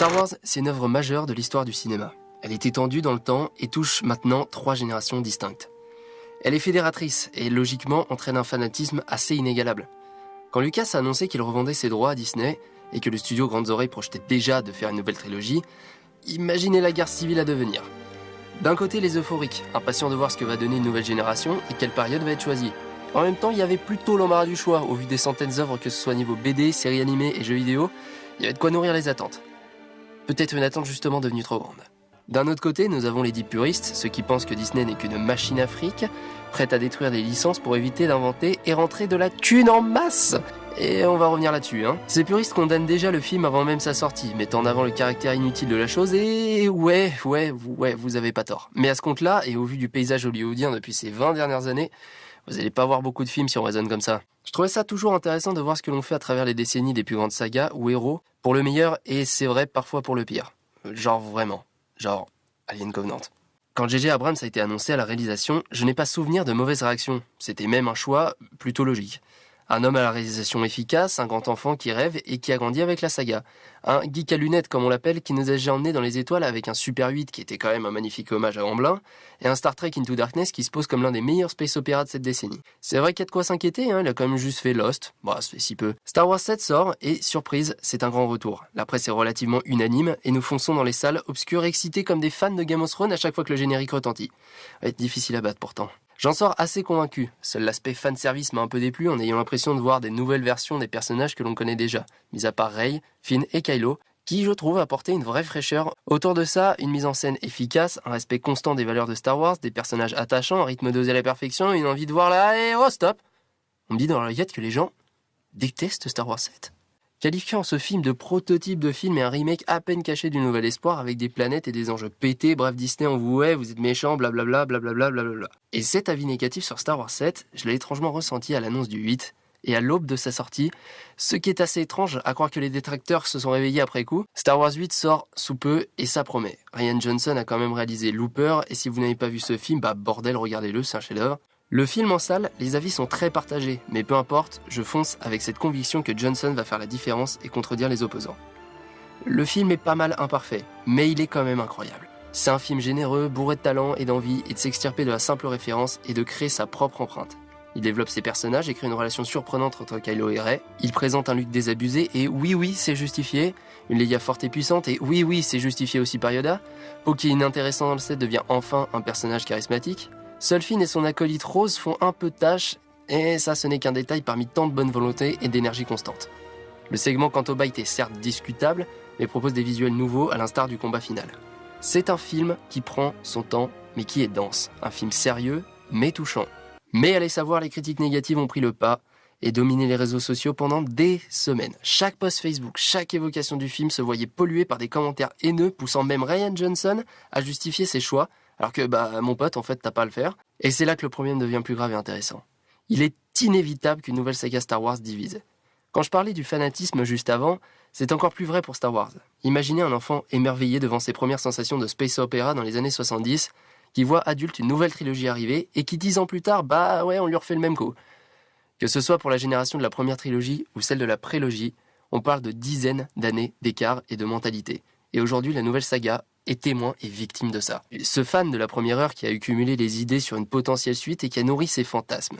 Star Wars, c'est une œuvre majeure de l'histoire du cinéma. Elle est étendue dans le temps et touche maintenant 3 générations distinctes. Elle est fédératrice et logiquement entraîne un fanatisme assez inégalable. Quand Lucas a annoncé qu'il revendait ses droits à Disney et que le studio Grandes Oreilles projetait déjà de faire une nouvelle trilogie, imaginez la guerre civile à devenir. D'un côté, les euphoriques, impatients de voir ce que va donner une nouvelle génération et quelle période va être choisie. En même temps, il y avait plutôt l'embarras du choix, au vu des centaines d'œuvres, que ce soit niveau BD, séries animées et jeux vidéo, il y avait de quoi nourrir les attentes. Peut-être une attente justement devenue trop grande. D'un autre côté, nous avons les dits puristes, ceux qui pensent que Disney n'est qu'une machine à fric, prête à détruire des licences pour éviter d'inventer et rentrer de la thune en masse. Et on va revenir là-dessus, hein. Ces puristes condamnent déjà le film avant même sa sortie, mettant en avant le caractère inutile de la chose et ouais, vous avez pas tort. Mais à ce compte-là, et au vu du paysage hollywoodien depuis ces 20 dernières années, vous allez pas voir beaucoup de films si on raisonne comme ça. Je trouvais ça toujours intéressant de voir ce que l'on fait à travers les décennies des plus grandes sagas ou héros, pour le meilleur et c'est vrai parfois pour le pire. Genre vraiment. Genre Alien Covenant. Quand J.J. Abrams a été annoncé à la réalisation, je n'ai pas souvenir de mauvaises réactions. C'était même un choix plutôt logique. Un homme à la réalisation efficace, un grand enfant qui rêve et qui a grandi avec la saga. Un geek à lunettes comme on l'appelle qui nous a déjà emmenés dans les étoiles avec un Super 8 qui était quand même un magnifique hommage à Amblin et un Star Trek Into Darkness qui se pose comme l'un des meilleurs space opéras de cette décennie. C'est vrai qu'il y a de quoi s'inquiéter, hein, il a quand même juste fait Lost, ça fait si peu. Star Wars 7 sort et, surprise, c'est un grand retour. La presse est relativement unanime et nous fonçons dans les salles obscures excités comme des fans de Game of Thrones à chaque fois que le générique retentit. Va être difficile à battre pourtant. J'en sors assez convaincu. Seul l'aspect fanservice m'a un peu déplu en ayant l'impression de voir des nouvelles versions des personnages que l'on connaît déjà, mis à part Rey, Finn et Kylo, qui je trouve apportaient une vraie fraîcheur. Autour de ça, une mise en scène efficace, un respect constant des valeurs de Star Wars, des personnages attachants, un rythme dosé à la perfection et une envie de voir là et oh stop. On me dit dans l'oreillette que les gens détestent Star Wars 7. Qualifiant ce film de prototype de film et un remake à peine caché du Nouvel Espoir avec des planètes et des enjeux pétés, bref Disney en vous vous êtes méchants, blablabla, blablabla. Et cet avis négatif sur Star Wars 7, je l'ai étrangement ressenti à l'annonce du 8 et à l'aube de sa sortie, ce qui est assez étrange à croire que les détracteurs se sont réveillés après coup. Star Wars 8 sort sous peu et ça promet. Rian Johnson a quand même réalisé Looper et si vous n'avez pas vu ce film, bordel, regardez-le, c'est un chef-d'œuvre. Le film en salle, les avis sont très partagés, mais peu importe, je fonce avec cette conviction que Johnson va faire la différence et contredire les opposants. Le film est pas mal imparfait, mais il est quand même incroyable. C'est un film généreux, bourré de talent et d'envie, et de s'extirper de la simple référence et de créer sa propre empreinte. Il développe ses personnages et crée une relation surprenante entre Kylo et Rey. Il présente un Luke désabusé et oui, c'est justifié. Une Leia forte et puissante et oui, c'est justifié aussi par Yoda. Poe qui est inintéressant dans le set devient enfin un personnage charismatique. Seul Finn et son acolyte Rose font un peu de tâche, et ça ce n'est qu'un détail parmi tant de bonne volonté et d'énergie constante. Le segment Canto Bight est certes discutable, mais propose des visuels nouveaux à l'instar du combat final. C'est un film qui prend son temps, mais qui est dense. Un film sérieux, mais touchant. Mais allez savoir, les critiques négatives ont pris le pas et dominé les réseaux sociaux pendant des semaines. Chaque post Facebook, chaque évocation du film se voyait polluée par des commentaires haineux, poussant même Rian Johnson à justifier ses choix, alors que, mon pote, en fait, t'as pas à le faire. Et c'est là que le problème devient plus grave et intéressant. Il est inévitable qu'une nouvelle saga Star Wars divise. Quand je parlais du fanatisme juste avant, c'est encore plus vrai pour Star Wars. Imaginez un enfant émerveillé devant ses premières sensations de space opéra dans les années 70, qui voit adulte une nouvelle trilogie arriver, et qui 10 ans plus tard, on lui refait le même coup. Que ce soit pour la génération de la première trilogie ou celle de la prélogie, on parle de dizaines d'années d'écart et de mentalité. Et aujourd'hui, la nouvelle saga est témoin et victime de ça. Ce fan de la première heure qui a accumulé les idées sur une potentielle suite et qui a nourri ses fantasmes.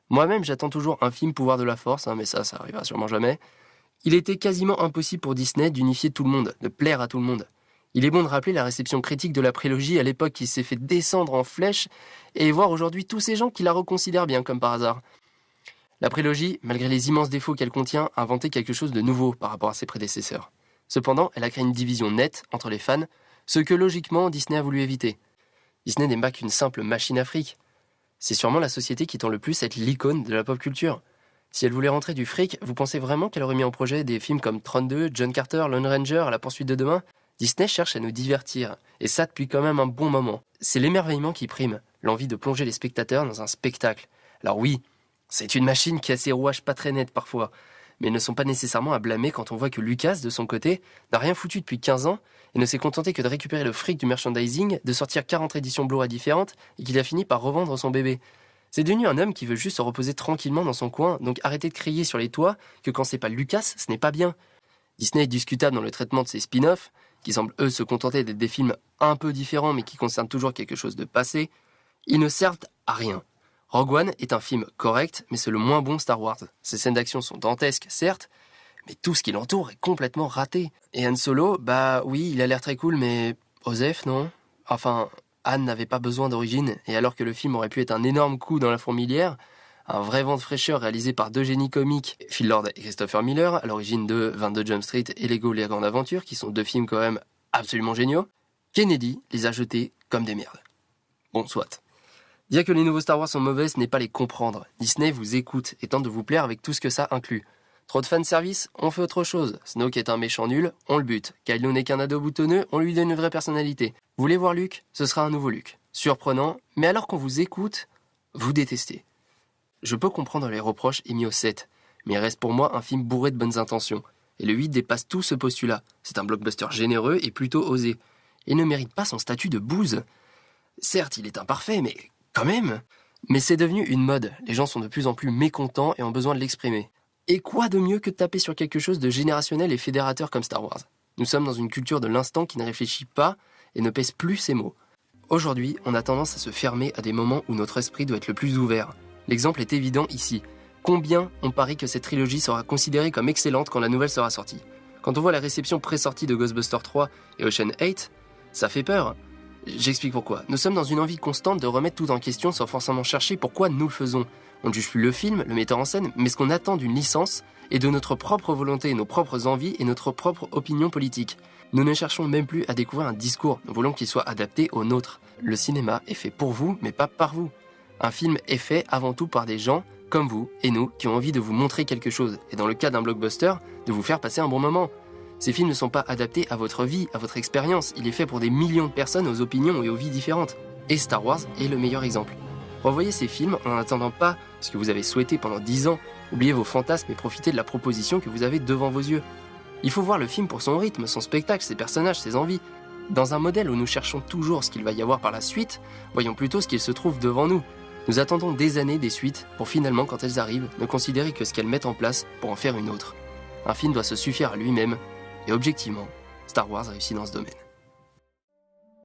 Moi-même, j'attends toujours un film Pouvoir de la Force, mais ça arrivera sûrement jamais. Il était quasiment impossible pour Disney d'unifier tout le monde, de plaire à tout le monde. Il est bon de rappeler la réception critique de la prélogie à l'époque qui s'est fait descendre en flèche et voir aujourd'hui tous ces gens qui la reconsidèrent bien comme par hasard. La prélogie, malgré les immenses défauts qu'elle contient, a inventé quelque chose de nouveau par rapport à ses prédécesseurs. Cependant, elle a créé une division nette entre les fans, ce que logiquement Disney a voulu éviter. Disney n'est pas qu'une simple machine à fric. C'est sûrement la société qui tend le plus à être l'icône de la pop culture. Si elle voulait rentrer du fric, vous pensez vraiment qu'elle aurait mis en projet des films comme 32, John Carter, Lone Ranger, À la poursuite de demain ? Disney cherche à nous divertir, et ça depuis quand même un bon moment. C'est l'émerveillement qui prime, l'envie de plonger les spectateurs dans un spectacle. Alors oui, c'est une machine qui a ses rouages pas très nets parfois, mais ils ne sont pas nécessairement à blâmer quand on voit que Lucas, de son côté, n'a rien foutu depuis 15 ans et ne s'est contenté que de récupérer le fric du merchandising, de sortir 40 éditions Blu-ray différentes et qu'il a fini par revendre son bébé. C'est devenu un homme qui veut juste se reposer tranquillement dans son coin, donc arrêtez de crier sur les toits que quand c'est pas Lucas, ce n'est pas bien. Disney est discutable dans le traitement de ses spin-offs, qui semblent eux se contenter d'être des films un peu différents mais qui concernent toujours quelque chose de passé. Ils ne servent à rien. Rogue One est un film correct, mais c'est le moins bon Star Wars. Ses scènes d'action sont dantesques, certes, mais tout ce qui l'entoure est complètement raté. Et Han Solo, bah oui, il a l'air très cool, mais Osef, non ? Enfin, Han n'avait pas besoin d'origine, et alors que le film aurait pu être un énorme coup dans la fourmilière, un vrai vent de fraîcheur réalisé par deux génies comiques, Phil Lord et Christopher Miller, à l'origine de 22 Jump Street et Lego Les Grandes Aventures, qui sont deux films quand même absolument géniaux, Kennedy les a jetés comme des merdes. Bon, soit. Dire que les nouveaux Star Wars sont mauvais, ce n'est pas les comprendre. Disney vous écoute et tente de vous plaire avec tout ce que ça inclut. Trop de fanservice, on fait autre chose. Snoke est un méchant nul, on le bute. Kylo n'est qu'un ado boutonneux, on lui donne une vraie personnalité. Vous voulez voir Luke ? Ce sera un nouveau Luke. Surprenant, mais alors qu'on vous écoute, vous détestez. Je peux comprendre les reproches émis au 7, mais il reste pour moi un film bourré de bonnes intentions. Et le 8 dépasse tout ce postulat. C'est un blockbuster généreux et plutôt osé. Il ne mérite pas son statut de bouse. Certes, il est imparfait, mais quand même. Mais c'est devenu une mode. Les gens sont de plus en plus mécontents et ont besoin de l'exprimer. Et quoi de mieux que de taper sur quelque chose de générationnel et fédérateur comme Star Wars ? Nous sommes dans une culture de l'instant qui ne réfléchit pas et ne pèse plus ses mots. Aujourd'hui, on a tendance à se fermer à des moments où notre esprit doit être le plus ouvert. L'exemple est évident ici. Combien on parie que cette trilogie sera considérée comme excellente quand la nouvelle sera sortie ? Quand on voit la réception pré-sortie de Ghostbusters 3 et Ocean 8, ça fait peur. J'explique pourquoi. Nous sommes dans une envie constante de remettre tout en question sans forcément chercher pourquoi nous le faisons. On ne juge plus le film, le metteur en scène, mais ce qu'on attend d'une licence et de notre propre volonté, nos propres envies et notre propre opinion politique. Nous ne cherchons même plus à découvrir un discours, nous voulons qu'il soit adapté au nôtre. Le cinéma est fait pour vous, mais pas par vous. Un film est fait avant tout par des gens comme vous et nous qui ont envie de vous montrer quelque chose, et dans le cas d'un blockbuster, de vous faire passer un bon moment. Ces films ne sont pas adaptés à votre vie, à votre expérience, il est fait pour des millions de personnes aux opinions et aux vies différentes. Et Star Wars est le meilleur exemple. Revoyez ces films en n'attendant pas ce que vous avez souhaité pendant 10 ans, oubliez vos fantasmes et profitez de la proposition que vous avez devant vos yeux. Il faut voir le film pour son rythme, son spectacle, ses personnages, ses envies. Dans un modèle où nous cherchons toujours ce qu'il va y avoir par la suite, voyons plutôt ce qu'il se trouve devant nous. Nous attendons des années des suites pour finalement, quand elles arrivent, ne considérer que ce qu'elles mettent en place pour en faire une autre. Un film doit se suffire à lui-même, et objectivement, Star Wars réussit dans ce domaine.